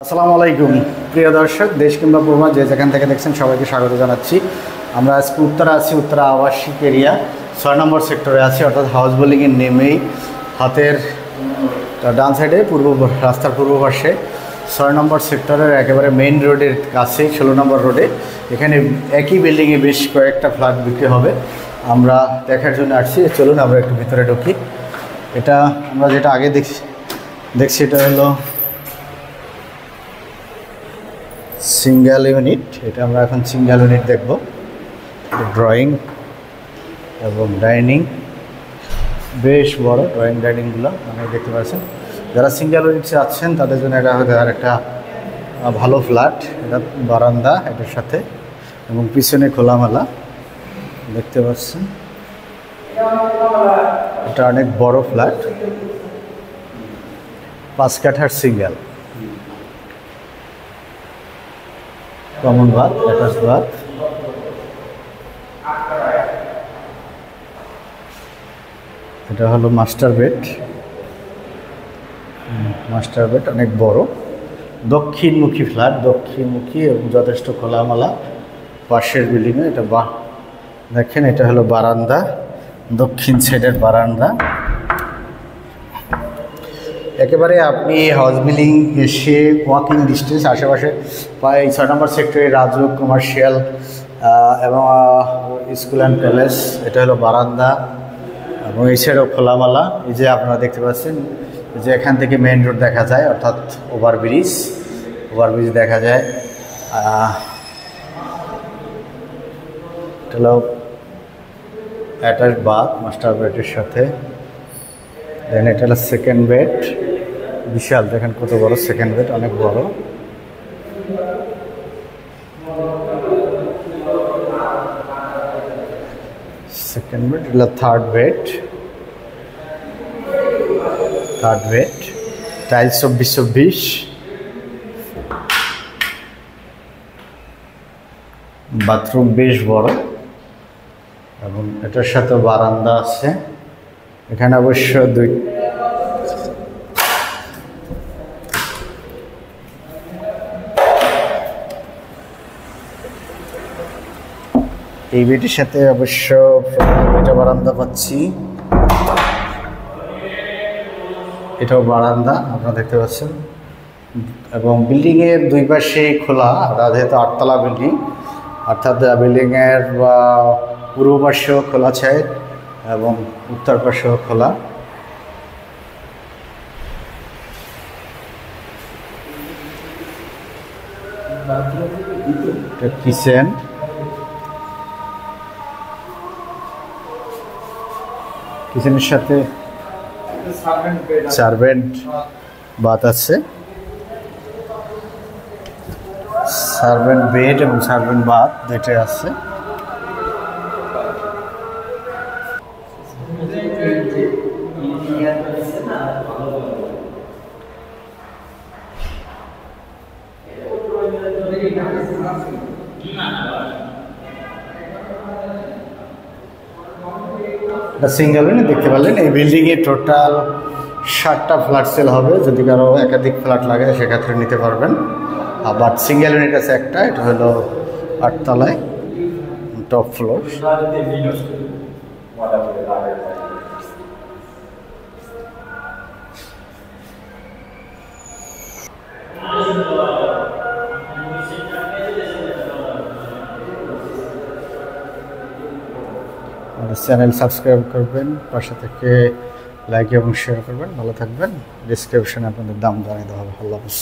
আসসালামু আলাইকুম প্রিয় দর্শক, দেশ কিংবা প্রবাস যে যেখান থেকে দেখছেন সবাইকে স্বাগত জানাচ্ছি। আমরা আজকে উত্তরা আবাসিক এরিয়া ৬ নম্বর সেক্টরে আছি, অর্থাৎ হাউস বিল্ডিংয়ের নেমেই হাতের ডান সাইডে রাস্তার পূর্ব পাশে ৬ নম্বর সেক্টরের একেবারে মেইন রোডের কাছে ১৬ নম্বর রোডে এখানে একই বিল্ডিংয়ে বেশ কয়েকটা ফ্ল্যাট বিক্রি হবে। আমরা দেখার জন্য আসছি, চলুন আমরা একটু ভিতরে ঢুকি। এটা আমরা যেটা আগে দেখছি এটা হলো সিঙ্গেল ইউনিট। এটা আমরা এখন সিঙ্গেল ইউনিট দেখব। ড্রয়িং এবং ডাইনিং, বেশ বড় ড্রয়িং ডাইনিংগুলো আপনারা দেখতে পাচ্ছেন। যারা সিঙ্গেল ইউনিট চাচ্ছেন তাদের জন্য এটা একটা ভালো ফ্ল্যাট। এটা বারান্দা এটার সাথে এবং পিছনে খোলামেলা দেখতে পাচ্ছেন। এটা অনেক বড় ফ্ল্যাট, ৫ কাঠার single, common bath, attach bath. এটা হলো মাস্টার বেড। অনেক বড় দক্ষিণমুখী ফ্ল্যাট, দক্ষিণমুখী এবং যথেষ্ট খোলামেলা। পাশের বিল্ডিংয়ে এটা দেখেন, এটা হলো বারান্দা, দক্ষিণ সাইডের বারান্দা। একেবারে আপনি হাউস বিল্ডিং এসে ওয়াকিং ডিস্টেন্স, আশেপাশে প্রায় ৬ নম্বর সেক্টরে রাজুক কমার্শিয়াল এবং স্কুল অ্যান্ড কলেজ। এটা হলো বারান্দা এবং এই সাইডও খোলামেলা। এই যে আপনারা দেখতে পাচ্ছেন যে এখান থেকে মেইন রোড দেখা যায়, অর্থাৎ ওভারব্রিজ দেখা যায়। এটা হলো অ্যাটাচ বাথ মাস্টার বেডের সাথে। দেন এটা হলো সেকেন্ড বেড, বিশাল, দেখেন কত বড় সেকেন্ড বেড, অনেক বড়। সেকেন্ড বেড, এটা থার্ড বেড। টাইলস ২৪/২৪। বাথরুম বেশ বড় এবং এটার সাথে বারান্দা আছে। এখানে অবশ্য এই বেডের সাথে অবশ্য এটা বারান্দা পাচ্ছি। এটাও বারান্দা আপনারা দেখতে পাচ্ছেন এবং বিল্ডিংয়ের দুই পাশে খোলা। যেহেতু ৮ তলা বিল্ডিং, অর্থাৎ বিল্ডিংয়ের পূর্ব পাশেও খোলা ছাই এবং উত্তর পাশেও খোলা। কিচেন, কিচেনের সাথে সার্ভেন্ট বাথ আছে, সার্ভেন্ট বেড এবং সার্ভেন্ট বাথ দুইটাই আছে। সিঙ্গেল ইউনিট দেখতে পারলেন। এই বিল্ডিংয়ে টোটাল 7টা ফ্ল্যাট সেল হবে। যদি কারো একাধিক ফ্ল্যাট লাগে সেক্ষেত্রে নিতে পারবেন। আবার সিঙ্গেল ইউনিট আছে একটা, এটা হলো 8 তলায়, টপ ফ্লোর। চ্যানেল সাবস্ক্রাইব করবেন, পাশে থেকে লাইক এবং শেয়ার করবেন। ভালো থাকবেন। ডিসক্রিপশনে আপনাদের দাম জানিয়ে দেওয়া হবে। আল্লাহ হাফেজ।